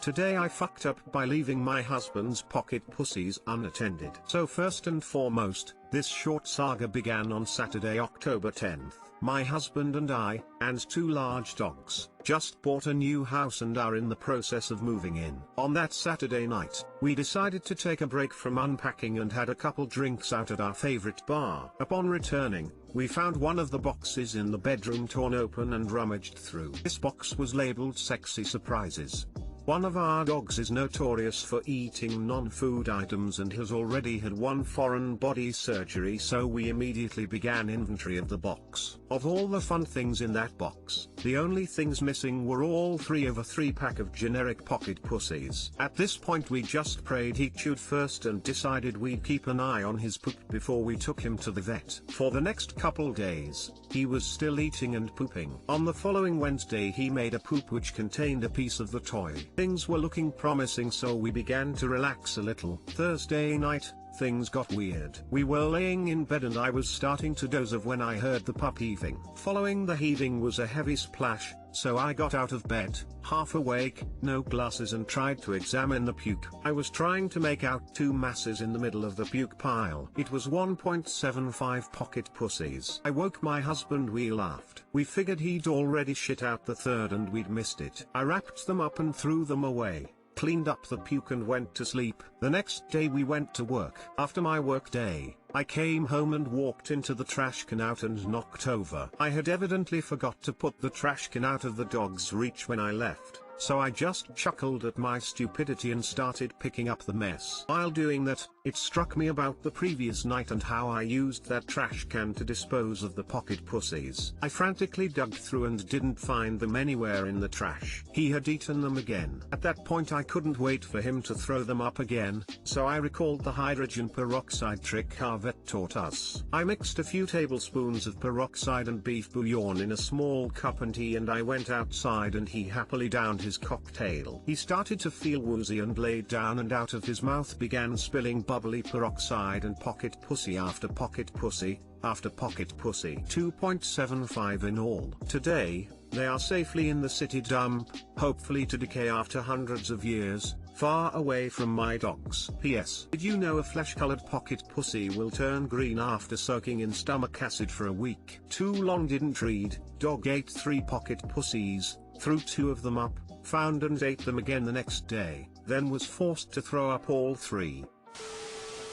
Today I fucked up by leaving my husband's pocket pussies unattended. So first and foremost, this short saga began on Saturday, October 10th. My husband and I, and two large dogs, just bought a new house and are in the process of moving in. On that Saturday night, we decided to take a break from unpacking and had a couple drinks out at our favorite bar. Upon returning, we found one of the boxes in the bedroom torn open and rummaged through. This box was labeled "Sexy Surprises." One of our dogs is notorious for eating non-food items and has already had one foreign body surgery, so we immediately began inventory of the box. Of all the fun things in that box, the only things missing were all three of a 3-pack of generic pocket pussies. At this point we just prayed he chewed first and decided we'd keep an eye on his poop before we took him to the vet. For the next couple days, he was still eating and pooping. On the following Wednesday he made a poop which contained a piece of the toy. Things were looking promising, so we began to relax a little. Thursday night, things got weird. We were laying in bed and I was starting to doze off when I heard the pup heaving. Following the heaving was a heavy splash, so I got out of bed, half awake, no glasses, and tried to examine the puke. I was trying to make out two masses in the middle of the puke pile. It was 1.75 pocket pussies. I woke my husband, we laughed. We figured he'd already shit out the third and we'd missed it. I wrapped them up and threw them away, cleaned up the puke and went to sleep. The next day we went to work. After my work day, I came home and walked into the trash can out and knocked over. I had evidently forgot to put the trash can out of the dog's reach when I left, so I just chuckled at my stupidity and started picking up the mess. While doing that, it struck me about the previous night and how I used that trash can to dispose of the pocket pussies. I frantically dug through and didn't find them anywhere in the trash. He had eaten them again. At that point I couldn't wait for him to throw them up again, so I recalled the hydrogen peroxide trick our vet taught us. I mixed a few tablespoons of peroxide and beef bouillon in a small cup and I went outside and he happily downed his cocktail. He started to feel woozy and laid down, and out of his mouth began spilling bubbly peroxide and pocket pussy after pocket pussy, after pocket pussy. 2.75 in all. Today, they are safely in the city dump, hopefully to decay after hundreds of years, far away from my dogs. P.S. Did you know a flesh-colored pocket pussy will turn green after soaking in stomach acid for a week? Too long didn't read. Dog ate 3 pocket pussies, threw 2 of them up, found and ate them again the next day, then was forced to throw up all 3.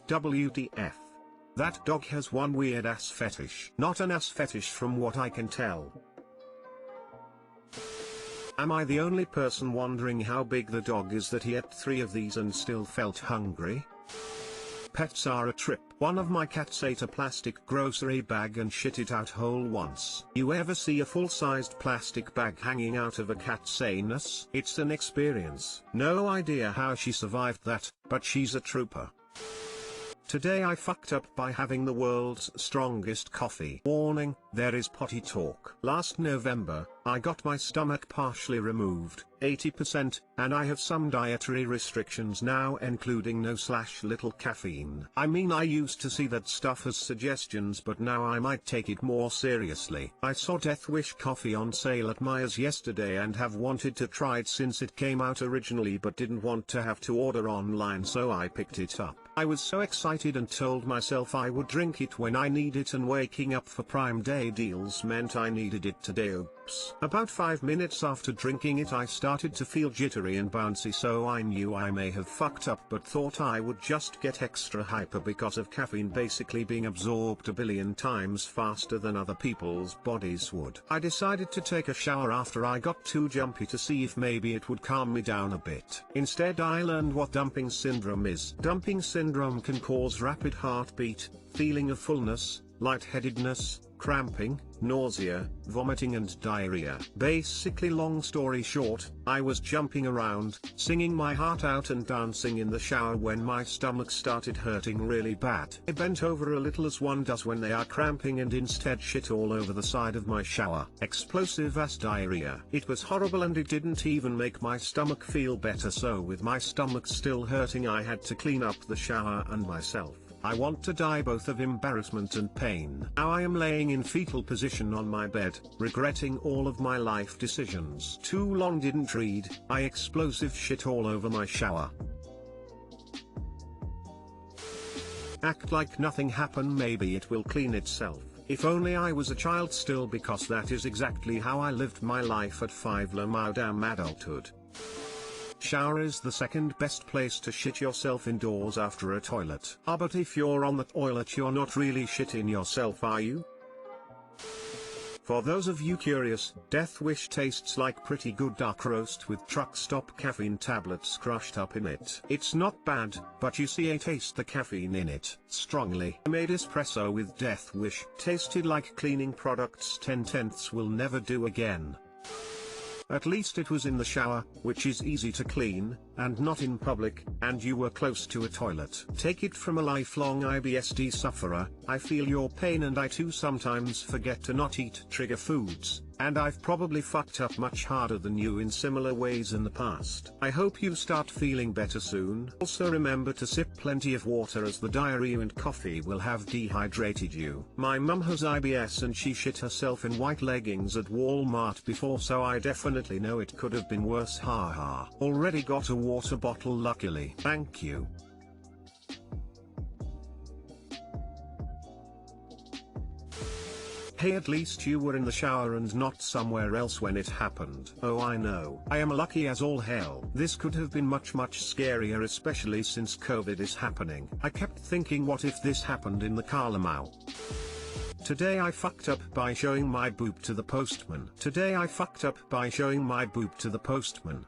WTF. That dog has one weird ass fetish. Not an ass fetish from what I can tell. Am I the only person wondering how big the dog is that he ate 3 of these and still felt hungry? Pets are a trip. One of my cats ate a plastic grocery bag and shit it out whole once. You ever see a full-sized plastic bag hanging out of a cat's anus? It's an experience. No idea how she survived that, but she's a trooper. Today I fucked up by having the world's strongest coffee. Warning, there is potty talk. Last November, I got my stomach partially removed, 80%, and I have some dietary restrictions now, including no/little caffeine. I mean, I used to see that stuff as suggestions, but now I might take it more seriously. I saw Death Wish coffee on sale at Myers yesterday and have wanted to try it since it came out originally, but didn't want to have to order online, so I picked it up. I was so excited and told myself I would drink it when I need it, and waking up for Prime Day deals meant I needed it today. Oops. About 5 minutes after drinking it I started to feel jittery and bouncy, so I knew I may have fucked up, but thought I would just get extra hyper because of caffeine basically being absorbed a billion times faster than other people's bodies would. I decided to take a shower after I got too jumpy to see if maybe it would calm me down a bit. Instead I learned what dumping syndrome is. Dumping syndrome can cause rapid heartbeat, feeling of fullness, lightheadedness, cramping, nausea, vomiting and diarrhea. Basically, long story short, I was jumping around, singing my heart out and dancing in the shower when my stomach started hurting really bad. I bent over a little, as one does when they are cramping, and instead shit all over the side of my shower. Explosive ass diarrhea. It was horrible and it didn't even make my stomach feel better, so with my stomach still hurting I had to clean up the shower and myself. I want to die both of embarrassment and pain. Now I am laying in fetal position on my bed, regretting all of my life decisions. Too long didn't read, I explosive shit all over my shower. Act like nothing happened, maybe it will clean itself. If only I was a child still, because that is exactly how I lived my life at 5 low damn adulthood. Shower is the second best place to shit yourself indoors after a toilet. But if you're on the toilet you're not really shitting yourself, are you? For those of you curious, Death Wish tastes like pretty good dark roast with truck stop caffeine tablets crushed up in it. It's not bad, but you see I taste the caffeine in it strongly. I made espresso with Death Wish. Tasted like cleaning products 10/10ths will never do again. At least it was in the shower, which is easy to clean, and not in public, and you were close to a toilet. Take it from a lifelong IBSD sufferer, I feel your pain, and I too sometimes forget to not eat trigger foods, and I've probably fucked up much harder than you in similar ways in the past. I hope you start feeling better soon. Also remember to sip plenty of water, as the diarrhea and coffee will have dehydrated you. My mum has IBS and she shit herself in white leggings at Walmart before, so I definitely know it could have been worse, haha. Already got a water bottle luckily. Thank you. Hey, at least you were in the shower and not somewhere else when it happened. Oh, I know. I am lucky as all hell. This could have been much scarier, especially since COVID is happening. I kept thinking, what if this happened in the Kalamau? Today I fucked up by showing my boob to the postman.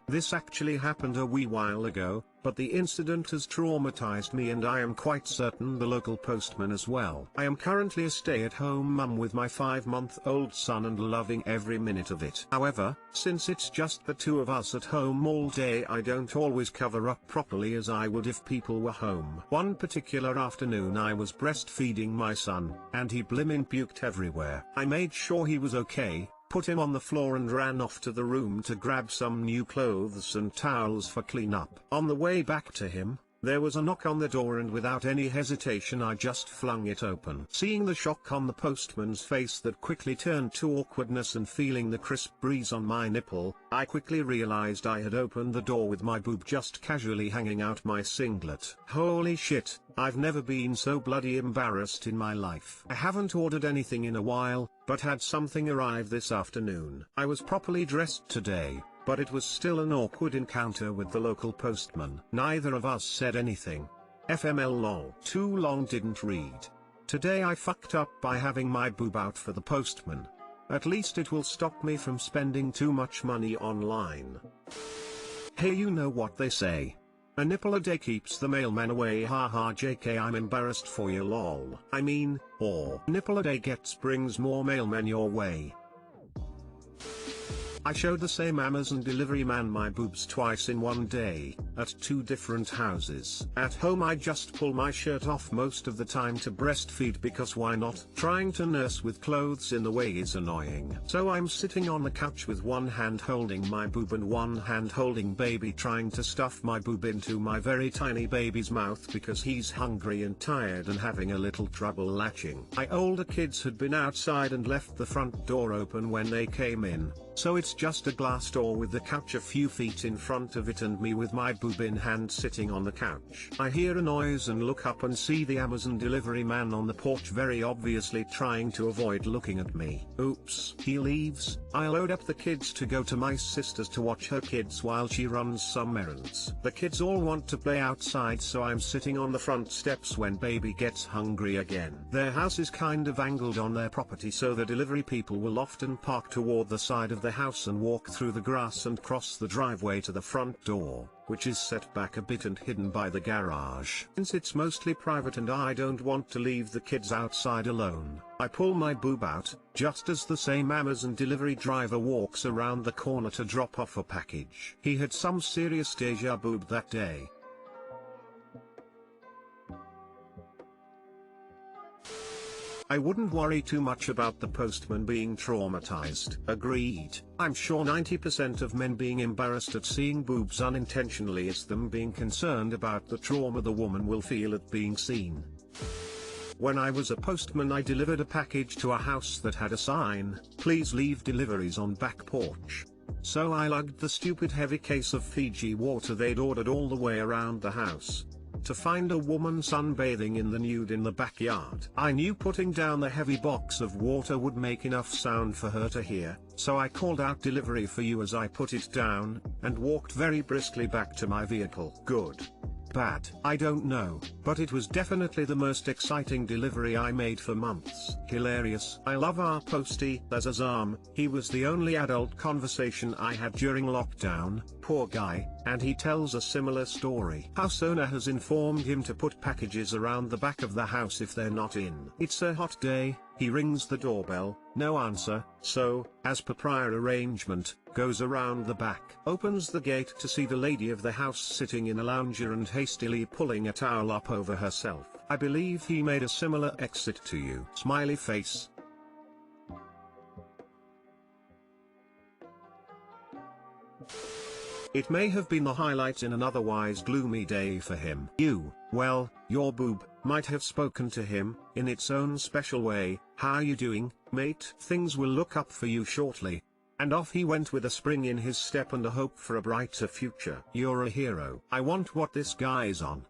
This actually happened a wee while ago, but the incident has traumatized me, and I am quite certain the local postman as well. I am currently a stay-at-home mum with my 5-month-old son and loving every minute of it. However, since it's just the two of us at home all day, I don't always cover up properly as I would if people were home. One particular afternoon I was breastfeeding my son, and he blimmin' puked everywhere. I made sure he was okay, put him on the floor and ran off to the room to grab some new clothes and towels for cleanup. On the way back to him, there was a knock on the door, and without any hesitation I just flung it open. Seeing the shock on the postman's face that quickly turned to awkwardness, and feeling the crisp breeze on my nipple, I quickly realized I had opened the door with my boob just casually hanging out my singlet. Holy shit, I've never been so bloody embarrassed in my life. I haven't ordered anything in a while, but had something arrive this afternoon. I was properly dressed today, but it was still an awkward encounter with the local postman. Neither of us said anything. FML lol. Too long didn't read. Today I fucked up by having my boob out for the postman. At least it will stop me from spending too much money online. Hey, you know what they say. A nipple a day keeps the mailman away, haha JK, I'm embarrassed for you lol. I mean, or nipple a day brings more mailmen your way. I showed the same Amazon delivery man my boobs twice in one day, at 2 different houses. At home I just pull my shirt off most of the time to breastfeed, because why not? Trying to nurse with clothes in the way is annoying. So I'm sitting on the couch with one hand holding my boob and one hand holding baby, trying to stuff my boob into my very tiny baby's mouth because he's hungry and tired and having a little trouble latching. My older kids had been outside and left the front door open when they came in, so it's just a glass door with the couch a few feet in front of it and me with my boob in hand sitting on the couch. I hear a noise and look up and see the Amazon delivery man on the porch, very obviously trying to avoid looking at me. Oops. He leaves. I load up the kids to go to my sister's to watch her kids while she runs some errands. The kids all want to play outside, so I'm sitting on the front steps when baby gets hungry again. Their house is kind of angled on their property, so the delivery people will often park toward the side of the house and walk through the grass and cross the driveway to the front door, which is set back a bit and hidden by the garage. Since it's mostly private and I don't want to leave the kids outside alone, I pull my boob out, just as the same Amazon delivery driver walks around the corner to drop off a package. He had some serious deja vu that day. I wouldn't worry too much about the postman being traumatized. Agreed. I'm sure 90% of men being embarrassed at seeing boobs unintentionally is them being concerned about the trauma the woman will feel at being seen. When I was a postman, I delivered a package to a house that had a sign, "Please leave deliveries on back porch." So I lugged the stupid heavy case of Fiji water they'd ordered all the way around the house. To find a woman sunbathing in the nude in the backyard. I knew putting down the heavy box of water would make enough sound for her to hear, so I called out "Delivery for you" as I put it down, and walked very briskly back to my vehicle. Good. Bad, I don't know, but it was definitely the most exciting delivery I made for months. Hilarious. I love our postie, there's Azam. He was the only adult conversation I had during lockdown, poor guy, and he tells a similar story. House owner has informed him to put packages around the back of the house if they're not in. It's a hot day, he rings the doorbell, no answer, so, as per prior arrangement, goes around the back, opens the gate to see the lady of the house sitting in a lounger and hastily pulling a towel up over herself. I believe he made a similar exit to you. Smiley face. It may have been the highlight in an otherwise gloomy day for him. Well, your boob, might have spoken to him, in its own special way. "How you doing, mate? Things will look up for you shortly." And off he went with a spring in his step and a hope for a brighter future. You're a hero. I want what this guy's on.